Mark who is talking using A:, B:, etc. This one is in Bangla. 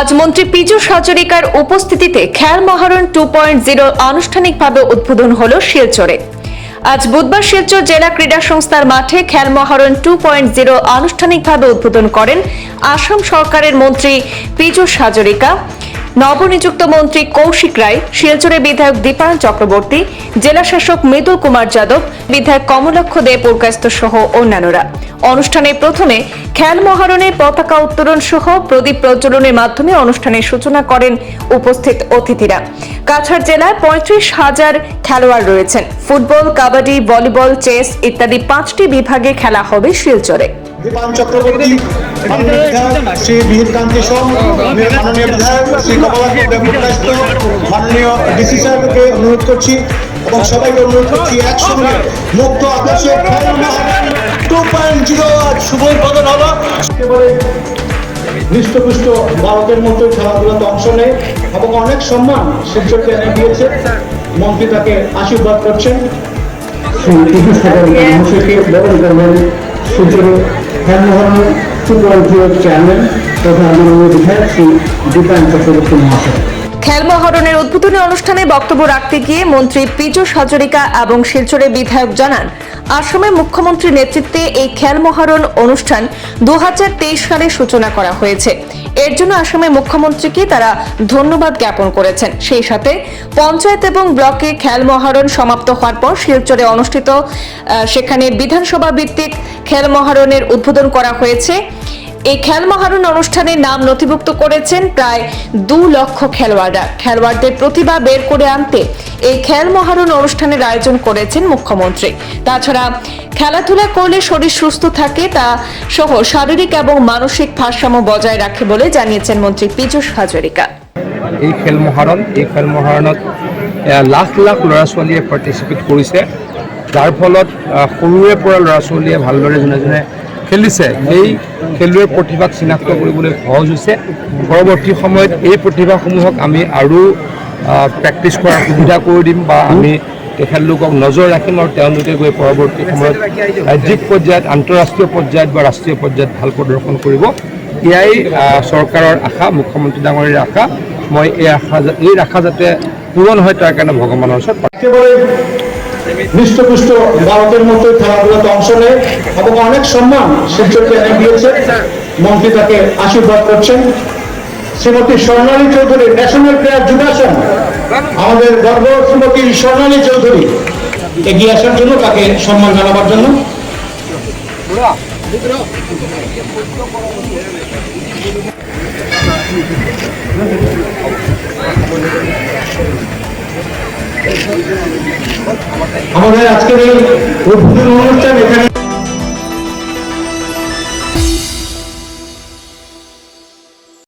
A: আজ মন্ত্রী পীযূষ হাজারিকার উপস্থিতিতে খেয়াল মহারণ 2.0 আনুষ্ঠানিকভাবে উদ্বোধন হলো শিলচরে। আজ বুধবার শিলচর জেলা ক্রীড়া সংস্থার মাঠে খেয়াল মহারণ 2.0 আনুষ্ঠানিকভাবে উদ্বোধন করেন আসাম সরকারের মন্ত্রী পীযূষ হাজারিকা, নবনিযুক্ত মন্ত্রী কৌশিক রায়, শিলচরের বিধায়ক দীপায়ন চক্রবর্তী, জেলা শাসক মৃদুল কুমার যাদব, বিধায়ক কমলাক্ষ দে পুরকায়স্থ সহ অন্যান্যরা। অনুষ্ঠানে প্রথমে খেয়াল মহারণের পতাকা উত্তোলন সহ প্রদীপ প্রজ্বলনের মাধ্যমে অনুষ্ঠানের সূচনা করেন উপস্থিত অতিথিরা। কাছাড় জেলায় 35,000 খেলোয়াড় রয়েছেন। ফুটবল, কাবাডি, ভলিবল, চেস ইত্যাদি 5টি বিভাগে খেলা হবে শিলচরে।
B: দীপায়ন চক্রবর্তী, মাননীয় বিধায়ক শ্রী মিহির কান্তি সোম, মাননীয় বিধায়ক শ্রী কমলাক্ষ দে পুরকায়স্থ, মাননীয় ডিসি সাহেবকে অনুরোধ করছি এবং সবাইকে অনুরোধ করছি একসঙ্গে মুক্ত আকাশে খেয়াল মহারণ 2.0 আজ শুভ উদ্বোধন হলো। একেবারে হৃষ্টপুষ্ট ভারতের মতো খেলাধুলাতে অংশ নেয় এবং অনেক সম্মান শিলচরকে এনে দিয়েছে। মন্ত্রী তাকে আশীর্বাদ করছেন।
C: খেয়াল মহারণ 2.0 চেয়ারম্যান তথা মাননীয় বিধায়ক শ্রী দীপায়ন চক্রবর্তী মহাশয়।
A: খেয়াল মহারণের উদ্বোধনী অনুষ্ঠানে বক্তব্য রাখতে গিয়ে মন্ত্রী পীযূষ হাজারিকা এবং শিলচরের বিধায়ক জানান, আসামের মুখ্যমন্ত্রীর নেতৃত্বে এই খেয়াল মহারণ অনুষ্ঠান 2023 সালে সূচনা করা হয়েছে। এর জন্য আসামের মুখ্যমন্ত্রীকে তারা ধন্যবাদ জ্ঞাপন করেছেন। সেই সাথে পঞ্চায়েত এবং ব্লকে খেয়াল মহারণ সমাপ্ত হওয়ার পর শিলচরে অনুষ্ঠিত সেখানে বিধানসভা ভিত্তিক খেয়াল মহারণের উদ্বোধন করা হয়েছে। এই খেয়াল মহারণ অনুষ্ঠানের নাম নথিভুক্ত করেছেন প্রায় 2 লক্ষ খেলোয়াড়রা। খেলোয়াড়দের প্রতিভা বের করে আনতে এই খেয়াল মহারণ অনুষ্ঠানের আয়োজন করেছেন মুখ্যমন্ত্রী। তাছাড়া খেলাধুলা করলে শরীর সুস্থ থাকে, তা সহ শারীরিক এবং মানসিক ভারসাম্য বজায় রাখে বলে জানিয়েছেন মন্ত্রী পীযূষ হাজারিকা।
D: এই খেল মহাৰণত লাখ লাখ ল'ৰা ছোৱালীয়ে পাৰ্টিচিপেট কৰিছে, যাৰ ফলত সৰুৰে পৰা ল'ৰা ছোৱালীয়ে ভালদৰে যোনে যোনে খেলিছে সেই খেলুৱৈৰ প্ৰতিভাক চিনাক্ত কৰিবলৈ সহজ হৈছে। পৰৱৰ্তী সময়ত এই প্ৰতিভাসমূহক আমি আৰু প্ৰেক্টিছ কৰাৰ সুবিধা কৰি দিম বা আমি তেখেতলোকক নজৰ ৰাখিম আৰু তেওঁলোকে গৈ পৰৱৰ্তী সময়ত ৰাজ্যিক পৰ্যায়ত, আন্তঃৰাষ্ট্ৰীয় পৰ্যায়ত বা ৰাষ্ট্ৰীয় পৰ্যায়ত ভাল প্ৰদৰ্শন কৰিব। এয়াই চৰকাৰৰ আশা, মুখ্যমন্ত্ৰী ডাঙৰীৰ আশা। মই এই আশা যাতে পূৰণ হয় তাৰ কাৰণে ভগৱানৰ ওচৰত
B: হৃষ্টপুষ্ট ভারতের মতো খেলাধুলাতে অংশ নেয় এবং অনেক সম্মান শিলচরকে এনে দিয়েছে। মন্ত্রী তাকে আশীর্বাদ করছেন। শ্রীমতী স্বর্ণালী চৌধুরী, ন্যাশনাল প্লেয়ার যুগাসন, আমাদের গর্ব শ্রীমতী স্বর্ণালী চৌধুরী এগিয়ে আসার জন্য, তাকে সম্মান জানাবার জন্য। আমাদের আজকের এই উদ্বোধন অনুষ্ঠান এখানে